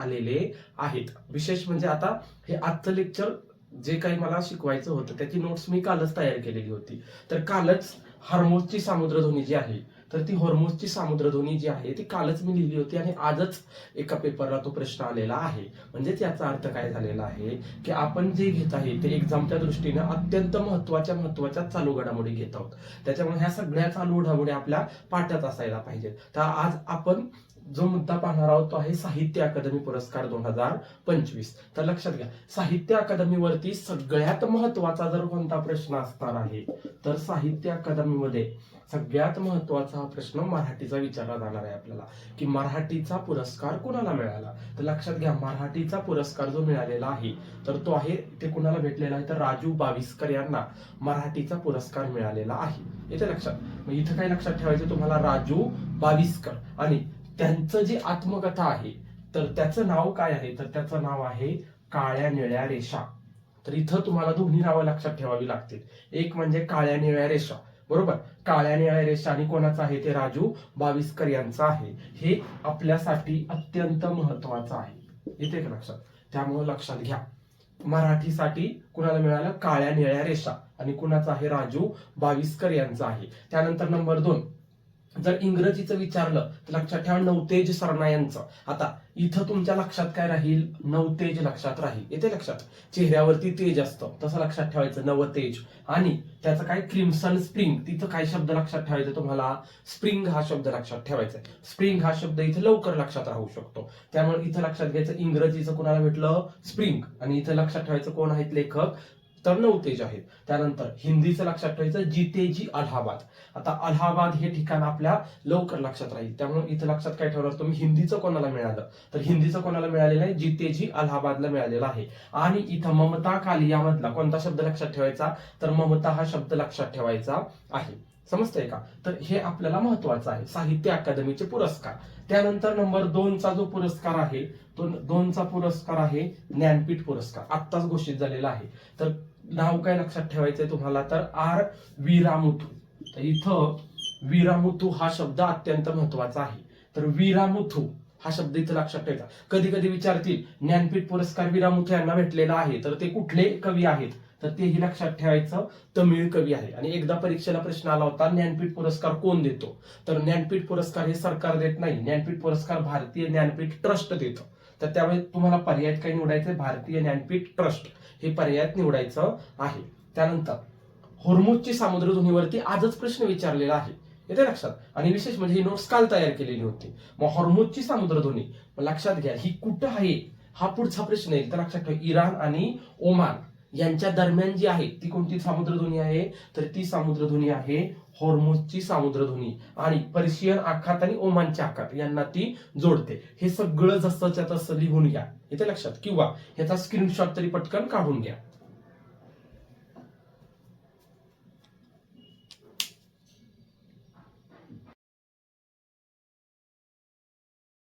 आलेले आहेत. विशेष म्हणजे आता हे आजचं लेक्चर जे काही मला शिकवायचं होतं त्याची नोट्स मी कालच तयार केलेली होती. तर कालच हॉर्मुझची सामुद्रधुनी जी आहे, तर ती हॉर्मुझची सामुद्रधुनी जी आहे ती कालच मी लिहिली होती आणि आजच एका पेपरला तो प्रश्न आलेला आहे. म्हणजेच याचा अर्थ काय झालेला आहे की आपण जे घेत आहे ते एक्झामच्या दृष्टीने अत्यंत महत्वाच्या चालू घडामोडी घेत आहोत. त्याच्यामुळे ह्या सगळ्या चालू घडामोडी आपल्या पाठात असायला पाहिजेत. तर आज आपण जो मुद्दा पाहणार आहोत तो आहे साहित्य अकादमी पुरस्कार 2025. तर लक्षात घ्या, साहित्य अकादमीवरती सगळ्यात महत्वाचा जर कोणता प्रश्न असणार आहे तर साहित्य अकादमीमध्ये सगळ्यात महत्वाचा हा प्रश्न मराठीचा विचारला जाणार आहे आपल्याला, की मराठीचा पुरस्कार कुणाला मिळाला. तर लक्षात घ्या, मराठीचा पुरस्कार जो मिळालेला आहे तर तो आहे, ते कुणाला भेटलेला आहे तर राजू बाविस्कर यांना मराठीचा पुरस्कार मिळालेला आहे. इथे लक्षात, मग इथं काय लक्षात ठेवायचं तुम्हाला, राजू बाविस्कर आणि त्यांचं जी आत्मकथा आहे तर त्याचं नाव काय आहे तर त्याचं नाव आहे काळ्या निळ्या रेषा. तर इथं तुम्हाला दोन्ही नावं लक्षात ठेवावी लागतील. एक म्हणजे काळ्या निळ्या रेषा, बरोबर, काळ्या निळ्या रेषा आणि कोणाचं आहे ते राजू बाविस्कर यांचं आहे. हे आपल्यासाठी अत्यंत महत्वाचं आहे, इथे लक्षात. त्यामुळे लक्षात घ्या, मराठीसाठी कुणाला मिळालं काळ्या निळ्या रेषा आणि कुणाचं आहे राजू बाविस्कर यांचं आहे. त्यानंतर नंबर 2, जर इंग्रजीचं विचारलं तर लक्षात ठेवा नवतेज सरना यांचं. आता इथं तुमच्या लक्षात काय राहील, नवतेज लक्षात राहील. येते लक्षात, चेहऱ्यावरती तेज असतं तसं लक्षात ठेवायचं नवतेज. आणि त्याचं काय क्रिम्सन स्प्रिंग, तिथं काय शब्द लक्षात ठेवायचा तुम्हाला, स्प्रिंग हा शब्द लक्षात ठेवायचा. स्प्रिंग हा शब्द इथे लवकर लक्षात राहू शकतो. त्यामुळे इथं लक्षात घ्यायचं इंग्रजीचं कोणाला भेटलं स्प्रिंग आणि इथं लक्षात ठेवायचं कोण आहेत लेखक तर नवतेज आहेत. त्यानंतर हिंदीचं लक्षात ठेवायचं जितेजी अलाहाबाद. आता अलाहाबाद हे ठिकाण आपल्या लवकर लक्षात राहील, त्यामुळे इथं लक्षात काय ठेवणार तुम्ही, हिंदीचं कोणाला मिळालं तर हिंदीचं कोणाला मिळालेलं आहे जितेजी अलाहाबादला मिळालेलं आहे. आणि इथं ममता कालिया मधला कोणता शब्द लक्षात ठेवायचा तर ममता हा शब्द लक्षात ठेवायचा आहे. समजतंय का. तर हे आपल्याला महत्वाचं आहे, साहित्य अकादमीचे पुरस्कार. त्यानंतर नंबर 2चा जो पुरस्कार आहे तो 2चा पुरस्कार आहे ज्ञानपीठ पुरस्कार, आत्ताच घोषित झालेला आहे. तर नाव काय लक्षात ठेवायचंय तुम्हाला तर आर वीरामुथू. तर इथं वीरामुथू हा शब्द अत्यंत महत्वाचा आहे. तर वीरामुथू हा शब्द इथं लक्षात ठेवायचा. कधी कधी विचारतील ज्ञानपीठ पुरस्कार वीरामुथू यांना भेटलेला आहे तर ते कुठले कवी आहेत तर तेही लक्षात ठेवायचं, तमिळ कवी आहे. आणि एकदा परीक्षेला प्रश्न आला होता ज्ञानपीठ पुरस्कार कोण देतो तर ज्ञानपीठ पुरस्कार हे सरकार देत नाही, ज्ञानपीठ पुरस्कार भारतीय ज्ञानपीठ ट्रस्ट देतं. तर त्यावेळी तुम्हाला पर्याय काय निवडायचं, भारतीय ज्ञानपीठ ट्रस्ट हे पर्याय निवडायचं आहे. त्यानंतर हॉर्मुझची सामुद्रधुनीवरती आजच प्रश्न विचारलेला आहे, येते लक्षात. आणि विशेष म्हणजे ही नोट्स काल तयार केलेली होती. मग हॉर्मुझची सामुद्रधुनी लक्षात घ्या ही कुठं आहे हा पुढचा प्रश्न येईल. तर लक्षात ठेवा, इराण आणि ओमान यांच्या दरम्यान जी आहे ती कोणती सामुद्रधुनी आहे तर ती सामुद्रधुनी आहे हॉर्मुझची सामुद्रधुनी. आणि पर्शियन आखात आणि ओमानच्या आखात यांना ती जोडते. हे सगळं जसंच्या तसं लिहून घ्या, इथे लक्षात, किंवा ह्याचा स्क्रीनशॉट तरी पटकन काढून घ्या.